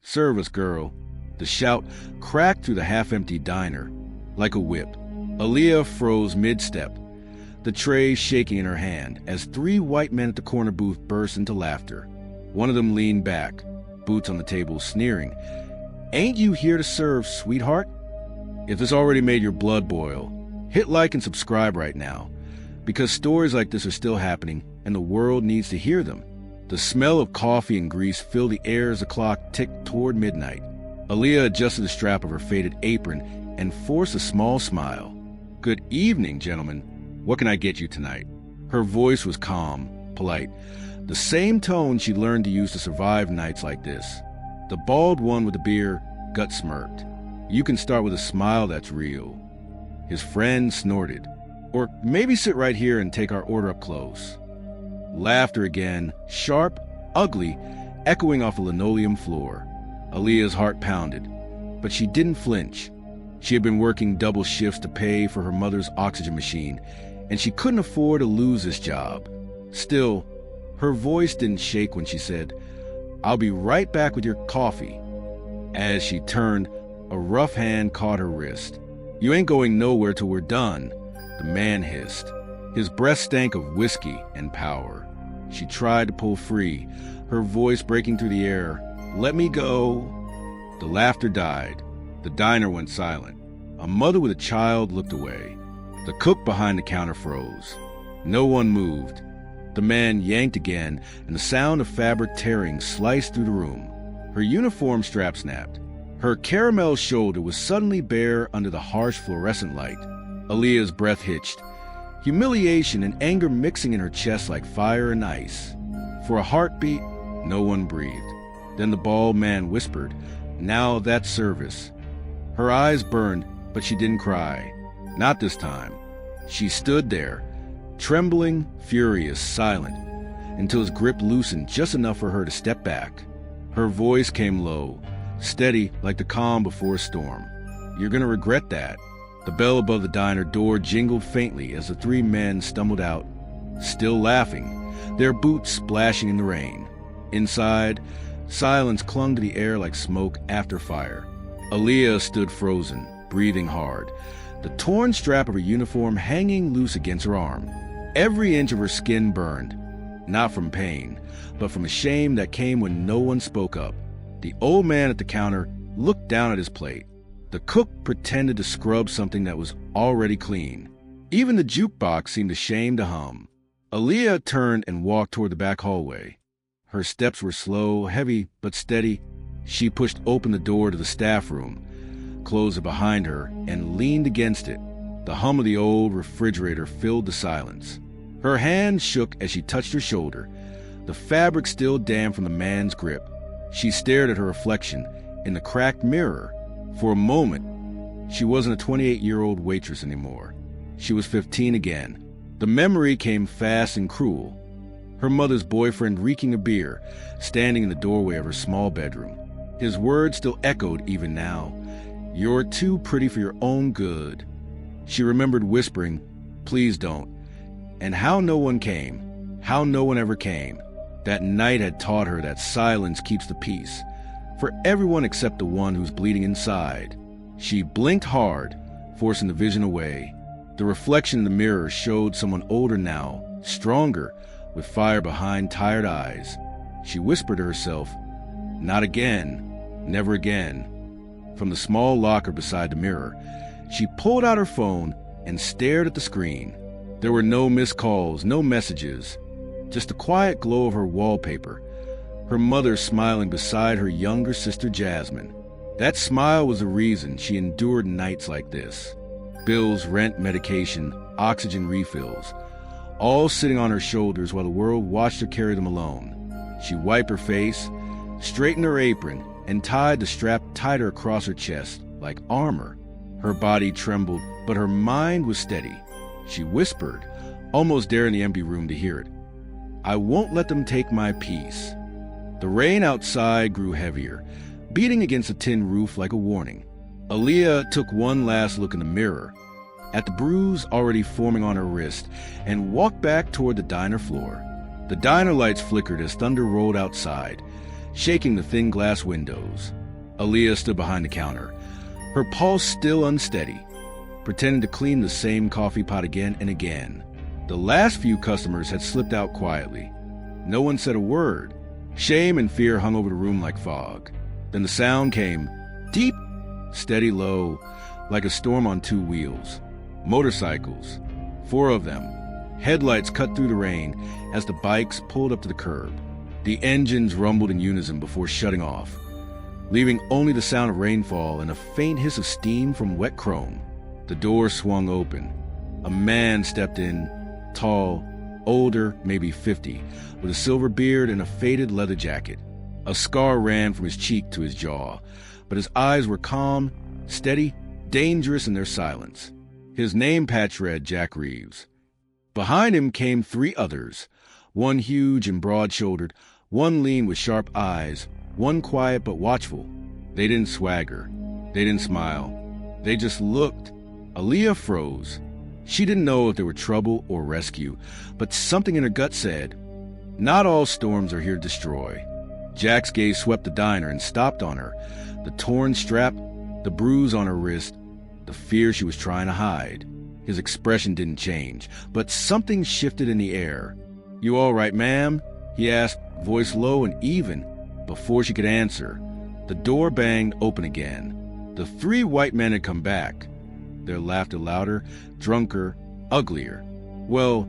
"Serve us, girl." The shout cracked through the half-empty diner like a whip. Aaliyah froze mid-step, the tray shaking in her hand, as three white men at the corner booth burst into laughter. One of them leaned back, boots on the table, sneering. "Ain't you here to serve, sweetheart?" If this already made your blood boil, hit like and subscribe right now, because stories like this are still happening and the world needs to hear them. The smell of coffee and grease filled the air as the clock ticked toward midnight. Aaliyah adjusted the strap of her faded apron and forced a small smile. "Good evening, gentlemen. What can I get you tonight?" Her voice was calm, polite, the same tone she learned to use to survive nights like this. The bald one with the beer gut smirked. "You can start with a smile that's real." His friend snorted. "Or maybe sit right here and take our order up close." Laughter again, sharp, ugly, echoing off the linoleum floor. Aaliyah's heart pounded, but she didn't flinch. She had been working double shifts to pay for her mother's oxygen machine, and she couldn't afford to lose this job. Still, her voice didn't shake when she said, "I'll be right back with your coffee." As she turned, a rough hand caught her wrist. "You ain't going nowhere till we're done," the man hissed. His breath stank of whiskey and power. She tried to pull free, her voice breaking through the air. "Let me go." The laughter died. The diner went silent. A mother with a child looked away. The cook behind the counter froze. No one moved. The man yanked again, and the sound of fabric tearing sliced through the room. Her uniform strap snapped. Her caramel shoulder was suddenly bare under the harsh fluorescent light. Aaliyah's breath hitched, humiliation and anger mixing in her chest like fire and ice. For a heartbeat, no one breathed. Then the bald man whispered, "Now that's service." Her eyes burned, but she didn't cry. Not this time. She stood there, trembling, furious, silent, until his grip loosened just enough for her to step back. Her voice came low, steady like the calm before a storm. "You're gonna regret that." The bell above the diner door jingled faintly as the three men stumbled out, still laughing, their boots splashing in the rain. Inside, silence clung to the air like smoke after fire. Aaliyah stood frozen, breathing hard, the torn strap of her uniform hanging loose against her arm. Every inch of her skin burned, not from pain, but from a shame that came when no one spoke up. The old man at the counter looked down at his plate. The cook pretended to scrub something that was already clean. Even the jukebox seemed ashamed to hum. Aaliyah turned and walked toward the back hallway. Her steps were slow, heavy, but steady. She pushed open the door to the staff room, closed it behind her, and leaned against it. The hum of the old refrigerator filled the silence. Her hand shook as she touched her shoulder, the fabric still damp from the man's grip. She stared at her reflection in the cracked mirror. For a moment, she wasn't a 28-year-old waitress anymore. She was 15 again. The memory came fast and cruel. Her mother's boyfriend reeking of beer, standing in the doorway of her small bedroom. His words still echoed even now. "You're too pretty for your own good." She remembered whispering, "Please don't." And how no one came. How no one ever came. That night had taught her that silence keeps the peace. For everyone except the one who's bleeding inside. She blinked hard, forcing the vision away. The reflection in the mirror showed someone older now, stronger, with fire behind tired eyes. She whispered to herself, "Not again. Never again." From the small locker beside the mirror, she pulled out her phone and stared at the screen. There were no missed calls, no messages, just the quiet glow of her wallpaper, her mother smiling beside her younger sister Jasmine. That smile was the reason she endured nights like this. Bills, rent, medication, oxygen refills, all sitting on her shoulders while the world watched her carry them alone. She wiped her face, straightened her apron, and tied the strap tighter across her chest, like armor. Her body trembled, but her mind was steady. She whispered, almost daring the empty room to hear it, "I won't let them take my peace." The rain outside grew heavier, beating against the tin roof like a warning. Aaliyah took one last look in the mirror, at the bruise already forming on her wrist, and walked back toward the diner floor. The diner lights flickered as thunder rolled outside. shaking the thin glass windows. Aaliyah stood behind the counter, her pulse still unsteady, pretending to clean the same coffee pot again and again. The last few customers had slipped out quietly. No one said a word. Shame and fear hung over the room like fog. Then the sound came, deep, steady, low, like a storm on two wheels. Motorcycles, 4 of them. Headlights cut through the rain as the bikes pulled up to the curb. The engines rumbled in unison before shutting off, leaving only the sound of rainfall and a faint hiss of steam from wet chrome. The door swung open. A man stepped in, tall, older, maybe 50, with a silver beard and a faded leather jacket. A scar ran from his cheek to his jaw, but his eyes were calm, steady, dangerous in their silence. His name patch read Jack Reeves. Behind him came 3 others, one huge and broad-shouldered, one lean with sharp eyes, one quiet but watchful. They didn't swagger. They didn't smile. They just looked. Aaliyah froze. She didn't know if they were trouble or rescue, but something in her gut said, not all storms are here to destroy. Jack's gaze swept the diner and stopped on her, the torn strap, the bruise on her wrist, the fear she was trying to hide. His expression didn't change, but something shifted in the air. "You all right, ma'am?" he asked, voice low and even. Before she could answer, the door banged open again. The 3 white men had come back, their laughter louder, drunker, uglier. "Well,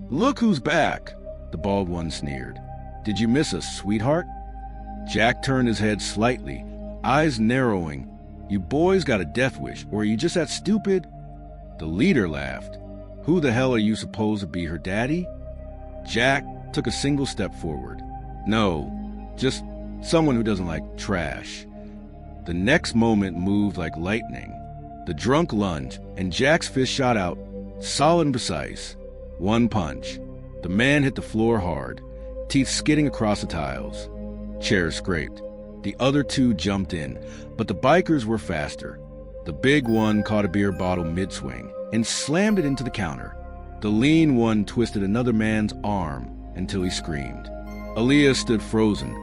look who's back," the bald one sneered. "Did you miss us, sweetheart?" Jack turned his head slightly, eyes narrowing. "You boys got a death wish, or are you just that stupid?" The leader laughed. "Who the hell are you supposed to be, her daddy?" Jack took a single step forward. "No, just someone who doesn't like trash." The next moment moved like lightning. The drunk lunged, and Jack's fist shot out, solid and precise. One punch. The man hit the floor hard, teeth skidding across the tiles. Chairs scraped. The other 2 jumped in, but the bikers were faster. The big one caught a beer bottle mid-swing and slammed it into the counter. The lean one twisted another man's arm until he screamed. Aaliyah stood frozen,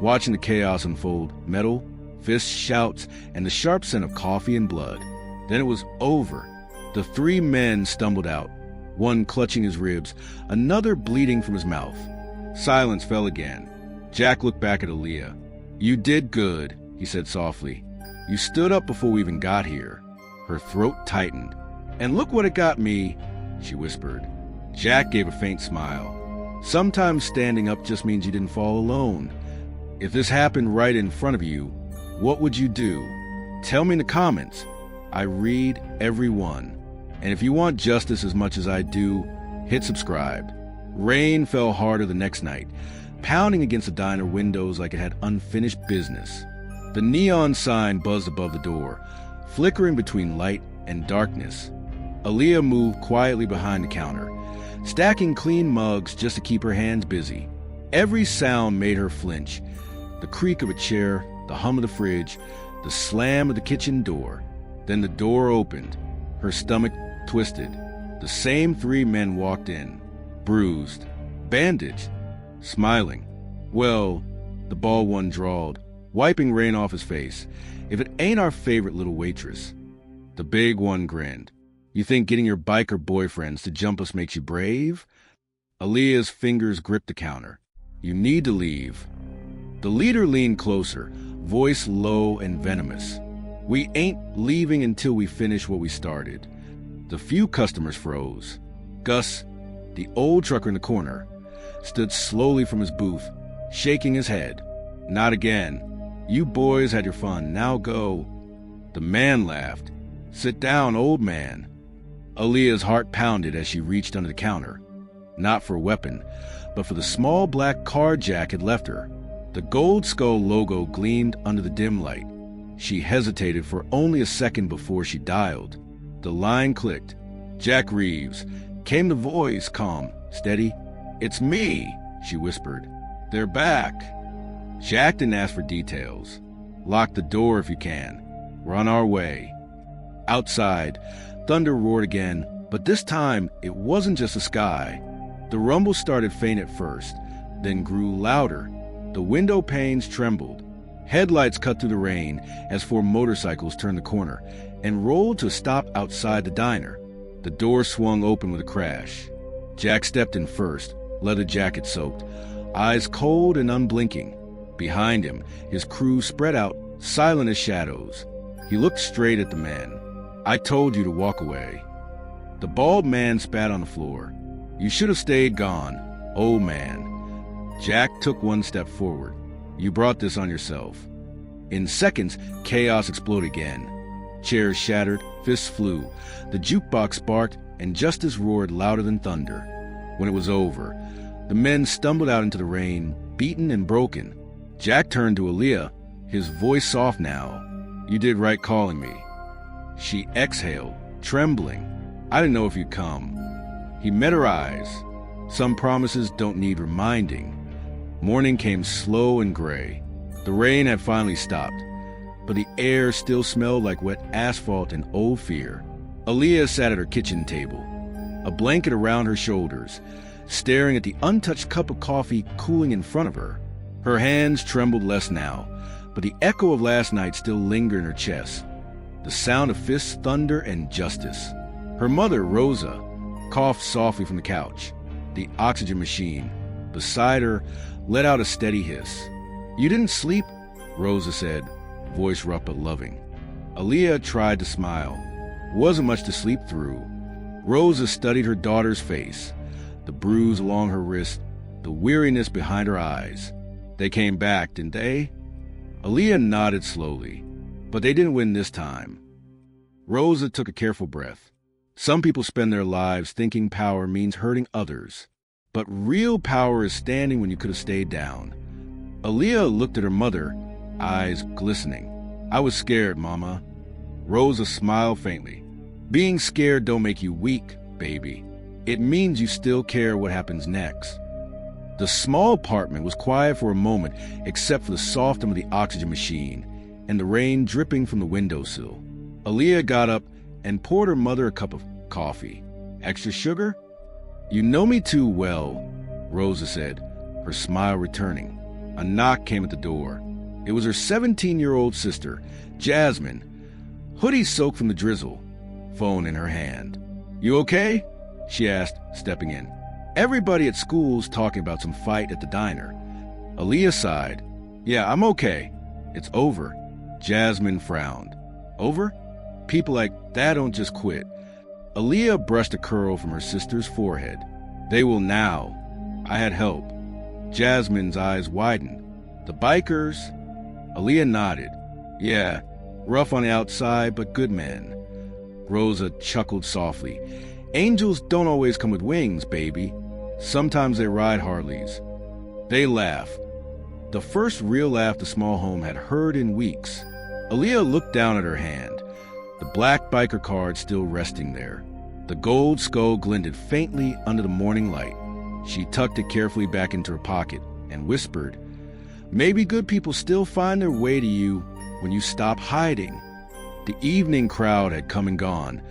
watching the chaos unfold, metal, fists, shouts, and the sharp scent of coffee and blood. Then it was over. The 3 men stumbled out, one clutching his ribs, another bleeding from his mouth. Silence fell again. Jack looked back at Aaliyah. "You did good," he said softly. "You stood up before we even got here." Her throat tightened. "And look what it got me," she whispered. Jack gave a faint smile. Sometimes standing up just means you didn't fall alone. If this happened right in front of you, what would you do? Tell me in the comments. I read every one. And if you want justice as much as I do, hit subscribe. Rain fell harder the next night, pounding against the diner windows like it had unfinished business. The neon sign buzzed above the door, flickering between light and darkness. Aaliyah moved quietly behind the counter, stacking clean mugs just to keep her hands busy. Every sound made her flinch. The creak of a chair, the hum of the fridge, the slam of the kitchen door. Then the door opened. Her stomach twisted. The same 3 men walked in, bruised, bandaged, smiling. "Well," the bald one drawled, wiping rain off his face, "if it ain't our favorite little waitress." The big one grinned. "You think getting your biker boyfriends to jump us makes you brave?" Aaliyah's fingers gripped the counter. "You need to leave." The leader leaned closer, voice low and venomous. "We ain't leaving until we finish what we started." The few customers froze. Gus, the old trucker in the corner, stood slowly from his booth, shaking his head. "Not again. You boys had your fun. Now go." The man laughed. "Sit down, old man." Aaliyah's heart pounded as she reached under the counter. Not for a weapon, but for the small black card Jack had left her. The gold skull logo gleamed under the dim light. She hesitated for only a second before she dialed. The line clicked. "Jack Reeves." Came the voice, calm, steady. "It's me," she whispered. "They're back." Jack didn't ask for details. "Lock the door if you can. We're on our way." Outside, thunder roared again, but this time it wasn't just the sky. The rumble started faint at first, then grew louder. The window panes trembled. Headlights cut through the rain as 4 motorcycles turned the corner and rolled to a stop outside the diner. The door swung open with a crash. Jack stepped in first, leather jacket soaked, eyes cold and unblinking. Behind him, his crew spread out, silent as shadows. He looked straight at the man. "I told you to walk away." The bald man spat on the floor. "You should have stayed gone, old man." Jack took 1 step forward. "You brought this on yourself." In seconds, chaos exploded again. Chairs shattered, fists flew, the jukebox barked, and justice roared louder than thunder. When it was over, the men stumbled out into the rain, beaten and broken. Jack turned to Aaliyah, his voice soft now. "You did right calling me." She exhaled, trembling. "I didn't know if you'd come." He met her eyes. Some promises don't need reminding. Morning came slow and gray. The rain had finally stopped, but the air still smelled like wet asphalt and old fear. Aaliyah sat at her kitchen table, a blanket around her shoulders, staring at the untouched cup of coffee cooling in front of her. Her hands trembled less now, but the echo of last night still lingered in her chest. The sound of fists, thunder, and justice. Her mother, Rosa, coughed softly from the couch. The oxygen machine beside her let out a steady hiss. "You didn't sleep?" Rosa said, voice rough but loving. Aaliyah tried to smile. Wasn't much to sleep through. Rosa studied her daughter's face, the bruise along her wrist, the weariness behind her eyes. "They came back, didn't they?" Aaliyah nodded slowly. "But they didn't win this time." Rosa took a careful breath. Some people spend their lives thinking power means hurting others. But real power is standing when you could have stayed down. Aaliyah looked at her mother, eyes glistening. "I was scared, Mama." Rosa smiled faintly. "Being scared don't make you weak, baby. It means you still care what happens next." The small apartment was quiet for a moment, except for the soft hum of the oxygen machine and the rain dripping from the windowsill. Aaliyah got up and poured her mother a cup of coffee. "Extra sugar?" "You know me too well," Rosa said, her smile returning. A knock came at the door. It was her 17-year-old sister, Jasmine, hoodie soaked from the drizzle, phone in her hand. "You okay?" she asked, stepping in. "Everybody at school's talking about some fight at the diner." Aaliyah sighed. "Yeah, I'm okay. It's over." Jasmine frowned. "Over? People like that don't just quit." Aaliyah brushed a curl from her sister's forehead. "They will now. I had help." Jasmine's eyes widened. "The bikers?" Aaliyah nodded. "Yeah, rough on the outside, but good men." Rosa chuckled softly. "Angels don't always come with wings, baby. Sometimes they ride Harleys." They laughed. The first real laugh the small home had heard in weeks. Aaliyah looked down at her hand, the black biker card still resting there. The gold skull glinted faintly under the morning light. She tucked it carefully back into her pocket and whispered, "Maybe good people still find their way to you when you stop hiding." The evening crowd had come and gone,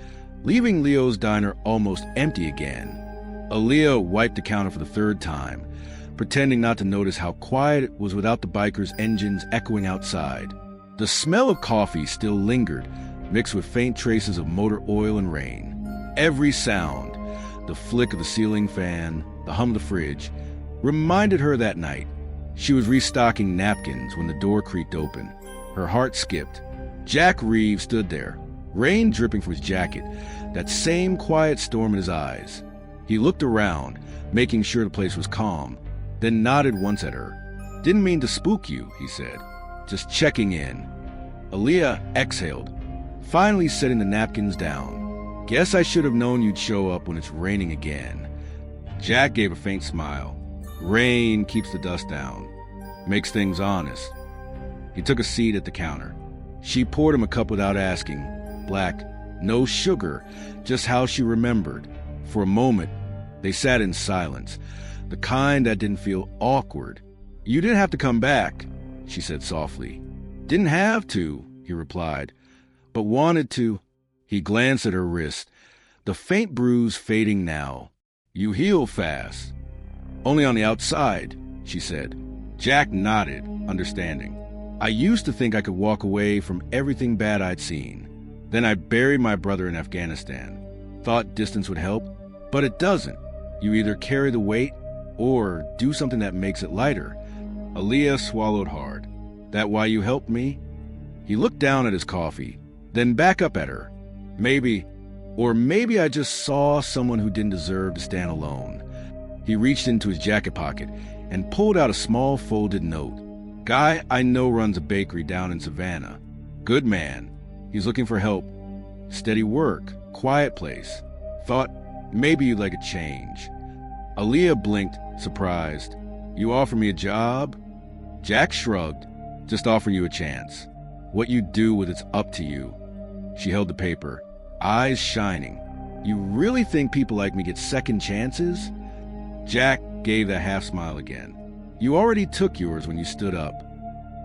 leaving Leo's diner almost empty again. Aaliyah wiped the counter for the 3rd time, pretending not to notice how quiet it was without the bikers' engines echoing outside. The smell of coffee still lingered, mixed with faint traces of motor oil and rain. Every sound, the flick of the ceiling fan, the hum of the fridge, reminded her that night. She was restocking napkins when the door creaked open. Her heart skipped. Jack Reeves stood there, rain dripping from his jacket, that same quiet storm in his eyes. He looked around, making sure the place was calm, then nodded once at her. "Didn't mean to spook you," he said. "Just checking in." Aaliyah exhaled, finally setting the napkins down. "Guess I should have known you'd show up when it's raining again." Jack gave a faint smile. "Rain keeps the dust down. Makes things honest." He took a seat at the counter. She poured him a cup without asking. Black, no sugar, just how she remembered. For a moment, they sat in silence, the kind that didn't feel awkward. "You didn't have to come back," she said softly. "Didn't have to," he replied, "but wanted to." He glanced at her wrist, the faint bruise fading now. "You heal fast." "Only on the outside," she said. Jack nodded, understanding. I used to think I could walk away from everything bad I'd seen. Then I buried my brother in Afghanistan. Thought distance would help, but it doesn't. You either carry the weight or do something that makes it lighter. Aaliyah swallowed hard. That why you helped me? He looked down at his coffee, then back up at her. Maybe I just saw someone who didn't deserve to stand alone. He reached into his jacket pocket and pulled out a small folded note. Guy I know runs a bakery down in Savannah. Good man. He's looking for help. Steady work, quiet place. Thought maybe you'd like a change. Aaliyah blinked, surprised. You offer me a job? Jack shrugged. Just offering you a chance. What you do with it's up to you. She held the paper, eyes shining. You really think people like me get second chances? Jack gave that half smile again. You already took yours when you stood up.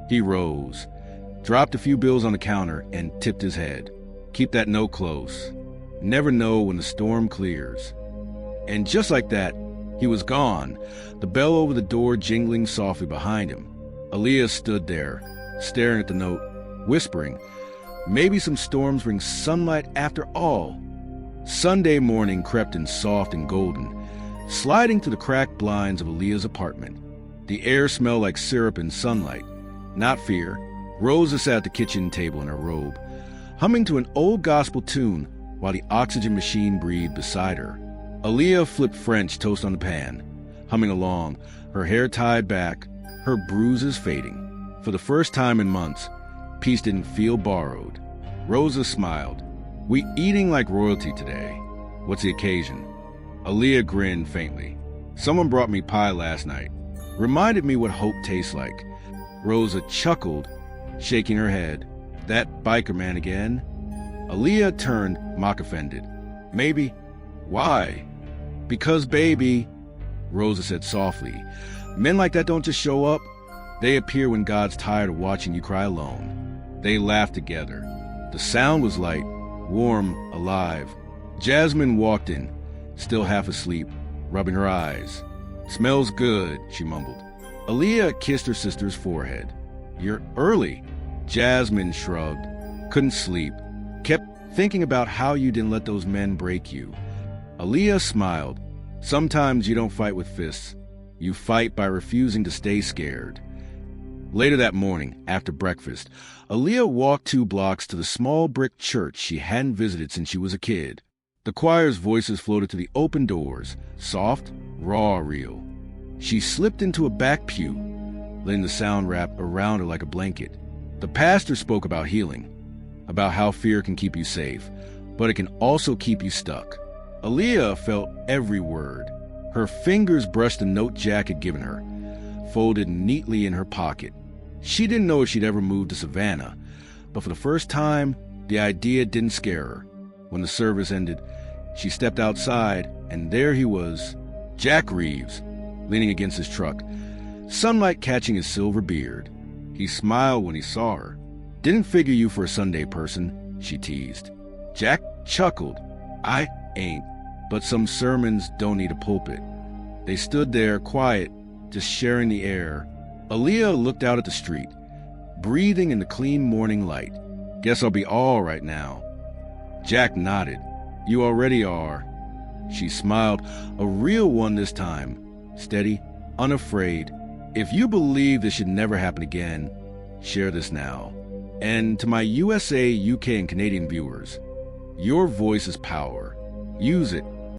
He rose, dropped a few bills on the counter, and tipped his head. Keep that note close. Never know when the storm clears. And just like that, he was gone, the bell over the door jingling softly behind him. Aaliyah stood there, staring at the note, whispering, maybe some storms bring sunlight after all. Sunday morning crept in soft and golden, sliding through the cracked blinds of Aaliyah's apartment. The air smelled like syrup and sunlight, not fear. Rosa sat at the kitchen table in her robe, humming to an old gospel tune while the oxygen machine breathed beside her. Aaliyah flipped French toast on the pan, humming along, her hair tied back, her bruises fading. For the first time in months, peace didn't feel borrowed. Rosa smiled. We eating like royalty today. What's the occasion? Aaliyah grinned faintly. Someone brought me pie last night. Reminded me what hope tastes like. Rosa chuckled, shaking her head. That biker man again? Aaliyah turned, mock-offended. Maybe. Why? Because, baby, Rosa said softly. Men like that don't just show up. They appear when God's tired of watching you cry alone. They laughed together. The sound was light, warm, alive. Jasmine walked in, still half asleep, rubbing her eyes. Smells good, she mumbled. Aaliyah kissed her sister's forehead. You're early. Jasmine shrugged. Couldn't sleep. Kept thinking about how you didn't let those men break you. Aaliyah smiled. Sometimes you don't fight with fists. You fight by refusing to stay scared. Later that morning, after breakfast, Aaliyah walked 2 blocks to the small brick church she hadn't visited since she was a kid. The choir's voices floated to the open doors, soft, raw, real. She slipped into a back pew, letting the sound wrap around her like a blanket. The pastor spoke about healing, about how fear can keep you safe, but it can also keep you stuck. Aaliyah felt every word. Her fingers brushed the note Jack had given her, folded neatly in her pocket. She didn't know if she'd ever move to Savannah, but for the first time, the idea didn't scare her. When the service ended, she stepped outside, and there he was, Jack Reeves, leaning against his truck, sunlight catching his silver beard. He smiled when he saw her. Didn't figure you for a Sunday person, she teased. Jack chuckled. I ain't, but some sermons don't need a pulpit. They stood there, quiet, just sharing the air. Aaliyah looked out at the street, breathing in the clean morning light. Guess I'll be all right now. Jack nodded. You already are. She smiled, a real one this time, steady, unafraid. If you believe this should never happen again, share this now. And to my USA, UK, and Canadian viewers, your voice is power. Use it.